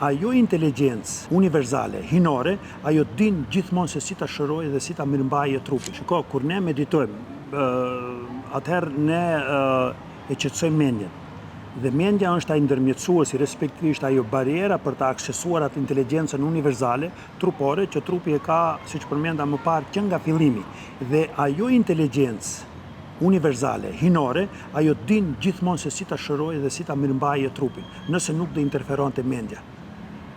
ajo inteligjencë universale, hinore, ajo din gjithmonë se si ta shërojë dhe si ta mirëmbajë trupin. Shiko, kur ne meditojmë, atëherë ne e qetësojmë mendjen. Dhe mendja është ai ndërmjetësuesi, respektivisht ajo bariera për të aksesuar atë inteligjencën universale trupore që trupi e ka, siç përmenda më parë, që nga fillimi. Dhe ajo inteligjencë universale, hinore, ajo din gjithmonë se si ta shërojë dhe si ta mirëmbajë trupin, nëse nuk do interferonte mendja.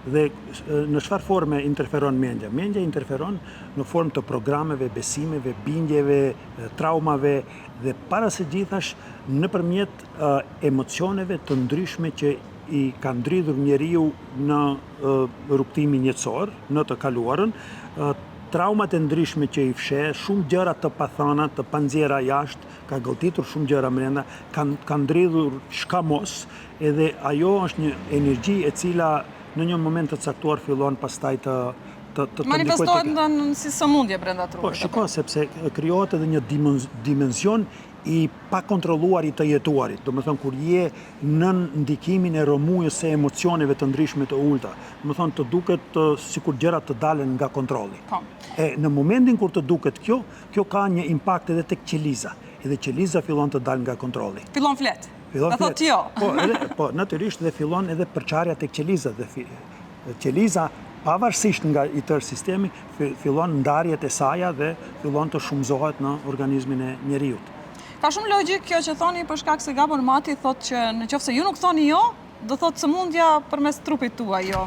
Dhe në çfarë forme interferon mendja? Mendja interferon në formë të programeve, besimeve, bindjeve, traumave dhe para së gjithash nëpërmjet emocioneve të ndryshme që i ka ndridhur njeriu në rrugtimin jetësor, në të kaluarën, traumat e ndryshme që i fsheh, shumë gjëra të pathëna, të panxjera jashtë, ka goditur shumë gjëra brenda, ka ndridhur shkamos, edhe ajo është një energji e cila në një moment të caktuar fillon pastaj të manifestohet si sëmundje brenda trupit. Po, shiko, sepse krijohet edhe një dimension i pakontrolluar i të jetuarit. Do të thonë, kur je nën ndikimin e rrëmujës së emocioneve të ndryshme të ulta, do të thonë të duket sikur gjërat të dalen nga kontrolli. Po. E në momentin kur të duket kjo ka një impakt edhe tek qeliza. Edhe qeliza fillon të dalë nga kontrolli. Fillon flet. Dhe thotë jo. Po, natyrisht dhe fillon edhe përçarja tek qeliza. Dhe qeliza, pavarësisht nga i tërë sistemi, fillon ndarjet e saja dhe fillon të shumëzohet në organizmin e njeriut. Ka shumë logjik kjo që thoni për shkak se Gabor Mati thotë që nëse ju nuk thoni jo, do thotë sëmundja përmes trupit tuaj jo.